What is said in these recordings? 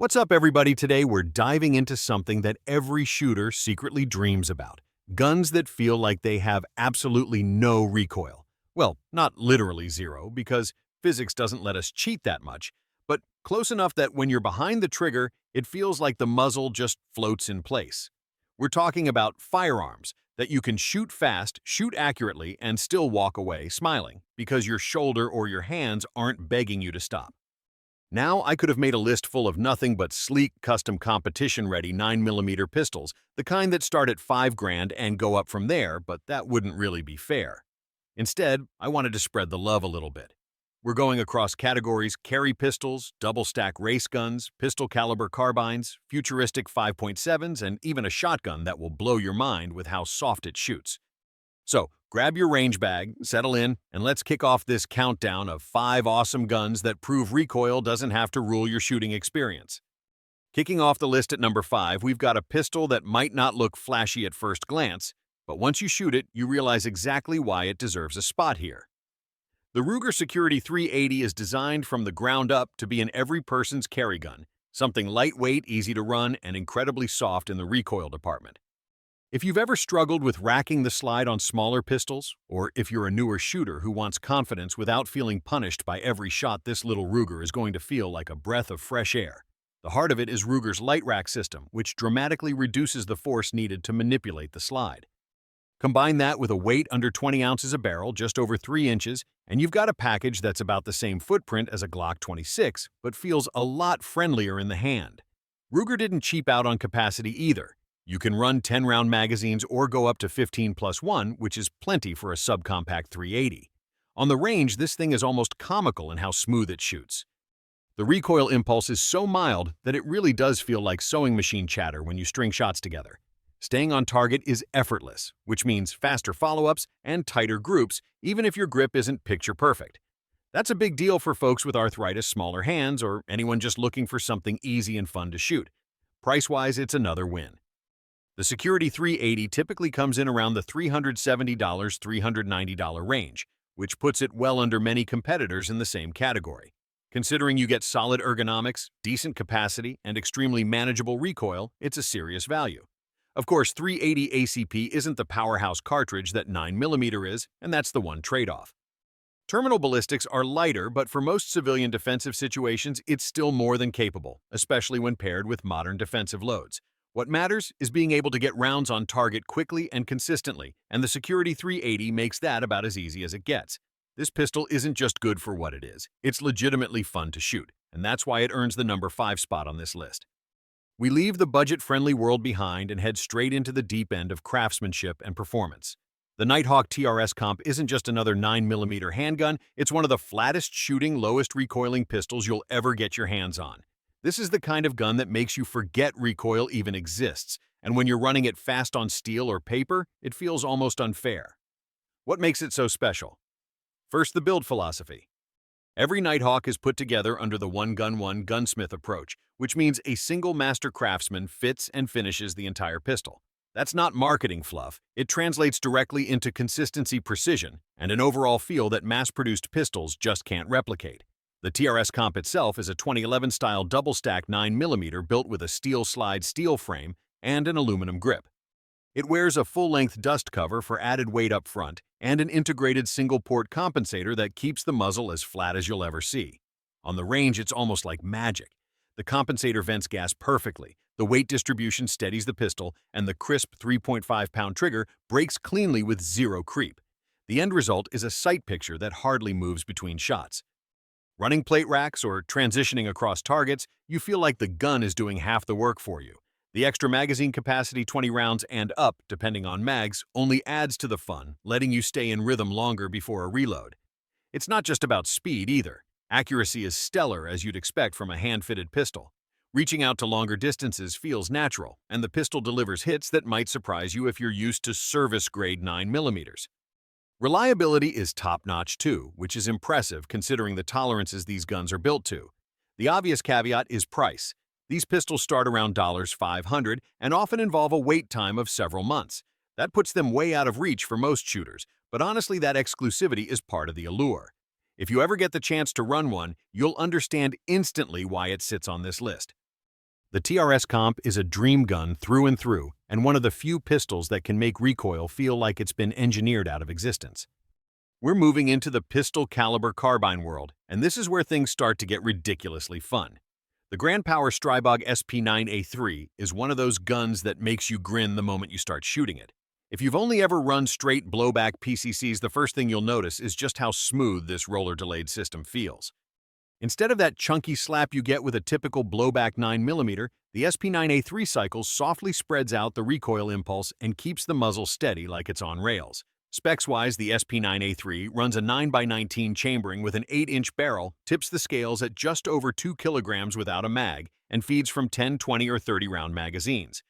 What's up, everybody? Today we're diving into something that every shooter secretly dreams about. Guns that feel like they have absolutely no recoil. Well, not literally zero, because physics doesn't let us cheat that much, but close enough that when you're behind the trigger, it feels like the muzzle just floats in place. We're talking about firearms that you can shoot fast, shoot accurately, and still walk away smiling, because your shoulder or your hands aren't begging you to stop. Now I could have made a list full of nothing but sleek, custom competition-ready 9mm pistols, the kind that start at $5,000 and go up from there, but that wouldn't really be fair. Instead, I wanted to spread the love a little bit. We're going across categories: carry pistols, double-stack race guns, pistol-caliber carbines, futuristic 5.7s, and even a shotgun that will blow your mind with how soft it shoots. So, grab your range bag, settle in, and let's kick off this countdown of 5 awesome guns that prove recoil doesn't have to rule your shooting experience. Kicking off the list at number 5, we've got a pistol that might not look flashy at first glance, but once you shoot it, you realize exactly why it deserves a spot here. The Ruger Security 380 is designed from the ground up to be an every person's carry gun, something lightweight, easy to run, and incredibly soft in the recoil department. If you've ever struggled with racking the slide on smaller pistols, or if you're a newer shooter who wants confidence without feeling punished by every shot, this little Ruger is going to feel like a breath of fresh air. The heart of it is Ruger's Lite Rack system, which dramatically reduces the force needed to manipulate the slide. Combine that with a weight under 20 ounces a barrel, just over 3 inches, and you've got a package that's about the same footprint as a Glock 26, but feels a lot friendlier in the hand. Ruger didn't cheap out on capacity either. You can run 10-round magazines or go up to 15+1, which is plenty for a subcompact 380. On the range, this thing is almost comical in how smooth it shoots. The recoil impulse is so mild that it really does feel like sewing machine chatter when you string shots together. Staying on target is effortless, which means faster follow-ups and tighter groups, even if your grip isn't picture perfect. That's a big deal for folks with arthritis, smaller hands, or anyone just looking for something easy and fun to shoot. Price-wise, it's another win. The Security 380 typically comes in around the $370, $390 range, which puts it well under many competitors in the same category. Considering you get solid ergonomics, decent capacity, and extremely manageable recoil, it's a serious value. Of course, 380 ACP isn't the powerhouse cartridge that 9mm is, and that's the one trade-off. Terminal ballistics are lighter, but for most civilian defensive situations, it's still more than capable, especially when paired with modern defensive loads. What matters is being able to get rounds on target quickly and consistently, and the Security 380 makes that about as easy as it gets. This pistol isn't just good for what it is, it's legitimately fun to shoot, and that's why it earns the number 5 spot on this list. We leave the budget-friendly world behind and head straight into the deep end of craftsmanship and performance. The Nighthawk TRS Comp isn't just another 9mm handgun, it's one of the flattest shooting, lowest recoiling pistols you'll ever get your hands on. This is the kind of gun that makes you forget recoil even exists, and when you're running it fast on steel or paper, it feels almost unfair. What makes it so special? First, the build philosophy. Every Nighthawk is put together under the one gunsmith approach, which means a single master craftsman fits and finishes the entire pistol. That's not marketing fluff, it translates directly into consistency, precision, and an overall feel that mass-produced pistols just can't replicate. The TRS Comp itself is a 2011-style double-stack 9mm built with a steel slide steel frame and an aluminum grip. It wears a full-length dust cover for added weight up front and an integrated single-port compensator that keeps the muzzle as flat as you'll ever see. On the range, it's almost like magic. The compensator vents gas perfectly, the weight distribution steadies the pistol, and the crisp 3.5-pound trigger breaks cleanly with zero creep. The end result is a sight picture that hardly moves between shots. Running plate racks or transitioning across targets, you feel like the gun is doing half the work for you. The extra magazine capacity, 20 rounds and up, depending on mags, only adds to the fun, letting you stay in rhythm longer before a reload. It's not just about speed either. Accuracy is stellar, as you'd expect from a hand-fitted pistol. Reaching out to longer distances feels natural, and the pistol delivers hits that might surprise you if you're used to service-grade 9mm. Reliability is top-notch too, which is impressive considering the tolerances these guns are built to. The obvious caveat is price. These pistols start around $500 and often involve a wait time of several months. That puts them way out of reach for most shooters, but honestly, that exclusivity is part of the allure. If you ever get the chance to run one, you'll understand instantly why it sits on this list. The TRS Comp is a dream gun through and through, and one of the few pistols that can make recoil feel like it's been engineered out of existence. We're moving into the pistol caliber carbine world, and this is where things start to get ridiculously fun. The Grand Power Stribog SP9A3 is one of those guns that makes you grin the moment you start shooting it. If you've only ever run straight blowback PCCs, the first thing you'll notice is just how smooth this roller-delayed system feels. Instead of that chunky slap you get with a typical blowback 9mm, the SP9A3 cycle softly spreads out the recoil impulse and keeps the muzzle steady like it's on rails. Specs-wise, the SP9A3 runs a 9x19 chambering with an 8-inch barrel, tips the scales at just over 2 kilograms without a mag, and feeds from 10, 20, or 30-round magazines.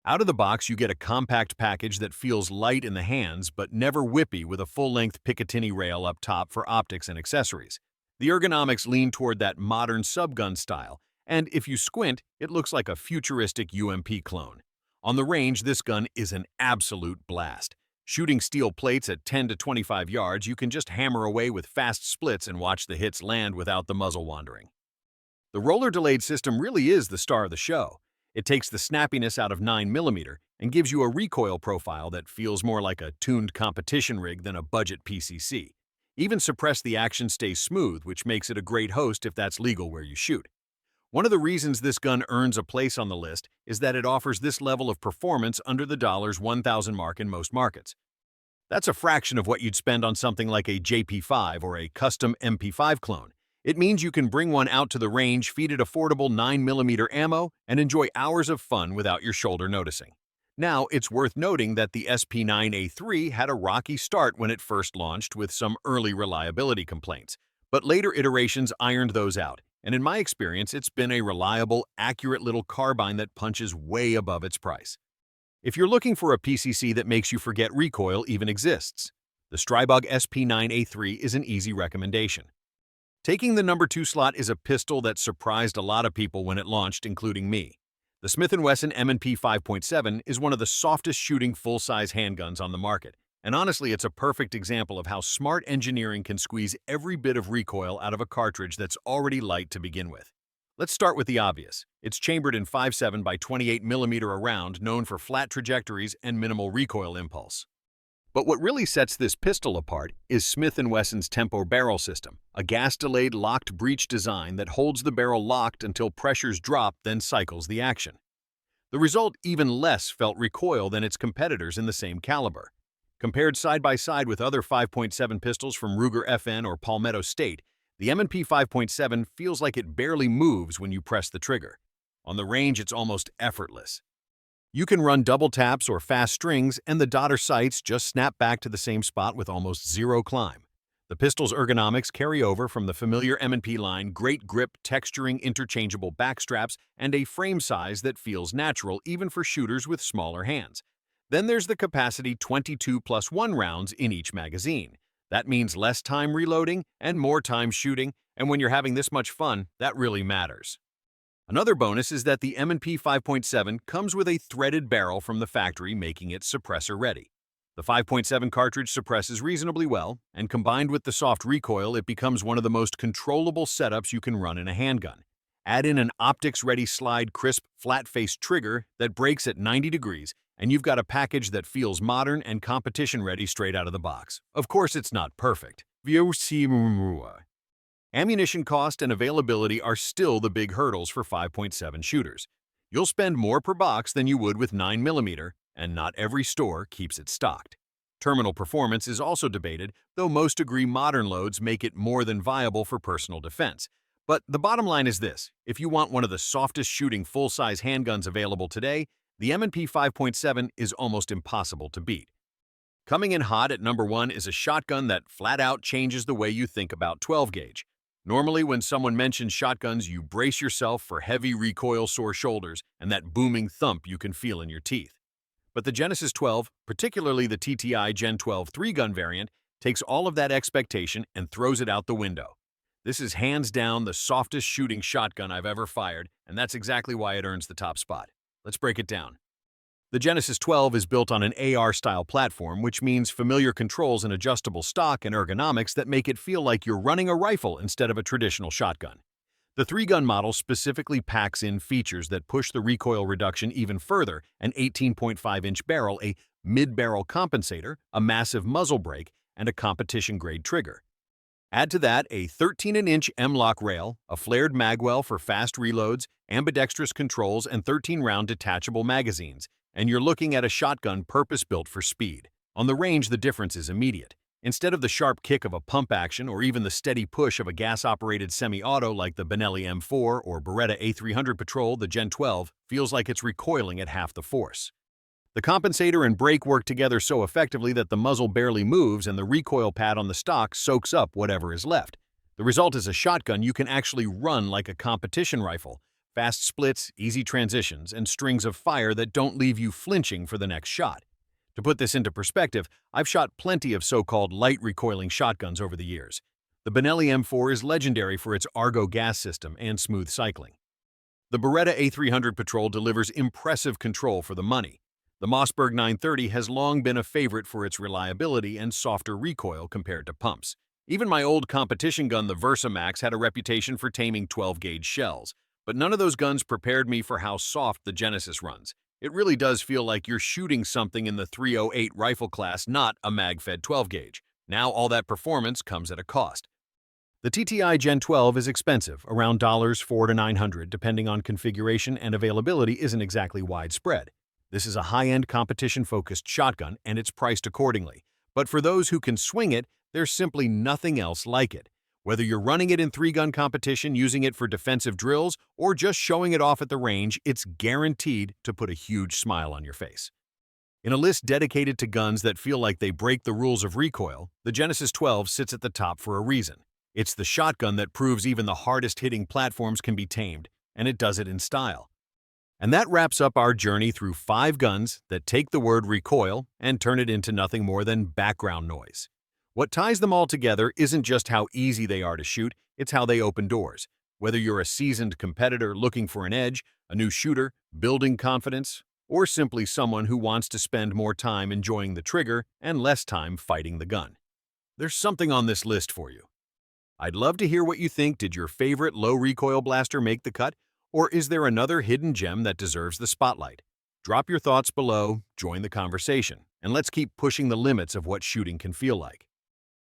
Out of the box, you get a compact package that feels light in the hands but never whippy, with a full-length Picatinny rail up top for optics and accessories. The ergonomics lean toward that modern subgun style, and if you squint, it looks like a futuristic UMP clone. On the range, this gun is an absolute blast. Shooting steel plates at 10 to 25 yards, you can just hammer away with fast splits and watch the hits land without the muzzle wandering. The roller-delayed system really is the star of the show. It takes the snappiness out of 9mm and gives you a recoil profile that feels more like a tuned competition rig than a budget PCC. Even suppress the action stays smooth, which makes it a great host if that's legal where you shoot. One of the reasons this gun earns a place on the list is that it offers this level of performance under the $1,000 mark in most markets. That's a fraction of what you'd spend on something like a JP5 or a custom MP5 clone. It means you can bring one out to the range, feed it affordable 9mm ammo, and enjoy hours of fun without your shoulder noticing. Now, it's worth noting that the SP9A3 had a rocky start when it first launched with some early reliability complaints, but later iterations ironed those out, and in my experience, it's been a reliable, accurate little carbine that punches way above its price. If you're looking for a PCC that makes you forget recoil even exists, the Stribog SP9A3 is an easy recommendation. Taking the number 2 slot is a pistol that surprised a lot of people when it launched, including me. The Smith Wesson M&P 5.7 is one of the softest shooting full-size handguns on the market, and honestly, it's a perfect example of how smart engineering can squeeze every bit of recoil out of a cartridge that's already light to begin with. Let's start with the obvious. It's chambered in 5.7 by 28mm round, known for flat trajectories and minimal recoil impulse. But what really sets this pistol apart is Smith & Wesson's Tempo barrel system, a gas-delayed locked breech design that holds the barrel locked until pressures drop, then cycles the action. The result even less felt recoil than its competitors in the same caliber. Compared side by side with other 5.7 pistols from Ruger FN or Palmetto State, the M&P 5.7 feels like it barely moves when you press the trigger. On the range, it's almost effortless. You can run double taps or fast strings, and the daughter sights just snap back to the same spot with almost zero climb. The pistol's ergonomics carry over from the familiar M&P line: great grip, texturing, interchangeable back straps, and a frame size that feels natural even for shooters with smaller hands. Then there's the capacity: 22+1 rounds in each magazine. That means less time reloading and more time shooting, and when you're having this much fun, that really matters. Another bonus is that the M&P 5.7 comes with a threaded barrel from the factory, making it suppressor ready. The 5.7 cartridge suppresses reasonably well, and combined with the soft recoil, it becomes one of the most controllable setups you can run in a handgun. Add in an optics-ready slide crisp, flat-faced trigger that breaks at 90 degrees, and you've got a package that feels modern and competition-ready straight out of the box. Of course, it's not perfect. Ammunition cost and availability are still the big hurdles for 5.7 shooters. You'll spend more per box than you would with 9mm, and not every store keeps it stocked. Terminal performance is also debated, though most agree modern loads make it more than viable for personal defense. But the bottom line is this: if you want one of the softest shooting full-size handguns available today, the M&P 5.7 is almost impossible to beat. Coming in hot at number 1 is a shotgun that flat-out changes the way you think about 12-gauge. Normally, when someone mentions shotguns, you brace yourself for heavy recoil-sore shoulders and that booming thump you can feel in your teeth. But the Genesis 12, particularly the TTI Gen-12 3-gun variant, takes all of that expectation and throws it out the window. This is hands down the softest shooting shotgun I've ever fired, and that's exactly why it earns the top spot. Let's break it down. The Genesis 12 is built on an AR-style platform, which means familiar controls and adjustable stock and ergonomics that make it feel like you're running a rifle instead of a traditional shotgun. The three-gun model specifically packs in features that push the recoil reduction even further: an 18.5-inch barrel, a mid-barrel compensator, a massive muzzle brake, and a competition-grade trigger. Add to that a 13-inch M-lock rail, a flared magwell for fast reloads, ambidextrous controls, and 13-round detachable magazines, and you're looking at a shotgun purpose-built for speed. On the range, the difference is immediate. Instead of the sharp kick of a pump action or even the steady push of a gas-operated semi-auto like the Benelli M4 or Beretta A300 Patrol, the Gen-12 feels like it's recoiling at half the force. The compensator and brake work together so effectively that the muzzle barely moves and the recoil pad on the stock soaks up whatever is left. The result is a shotgun you can actually run like a competition rifle: fast splits, easy transitions, and strings of fire that don't leave you flinching for the next shot. To put this into perspective, I've shot plenty of so-called light recoiling shotguns over the years. The Benelli M4 is legendary for its Argo gas system and smooth cycling. The Beretta A300 Patrol delivers impressive control for the money. The Mossberg 930 has long been a favorite for its reliability and softer recoil compared to pumps. Even my old competition gun, the Versa Max, had a reputation for taming 12-gauge shells, but none of those guns prepared me for how soft the Genesis runs. It really does feel like you're shooting something in the .308 rifle class, not a mag-fed 12-gauge. Now all that performance comes at a cost. The TTI Gen-12 is expensive, around $400 to $900, depending on configuration, and availability isn't exactly widespread. This is a high-end competition-focused shotgun, and it's priced accordingly. But for those who can swing it, there's simply nothing else like it. Whether you're running it in three-gun competition, using it for defensive drills, or just showing it off at the range, it's guaranteed to put a huge smile on your face. In a list dedicated to guns that feel like they break the rules of recoil, the Genesis 12 sits at the top for a reason. It's the shotgun that proves even the hardest-hitting platforms can be tamed, and it does it in style. And that wraps up our journey through 5 guns that take the word recoil and turn it into nothing more than background noise. What ties them all together isn't just how easy they are to shoot, it's how they open doors. Whether you're a seasoned competitor looking for an edge, a new shooter, building confidence, or simply someone who wants to spend more time enjoying the trigger and less time fighting the gun, there's something on this list for you. I'd love to hear what you think. Did your favorite low-recoil blaster make the cut? Or is there another hidden gem that deserves the spotlight? Drop your thoughts below, join the conversation, and let's keep pushing the limits of what shooting can feel like.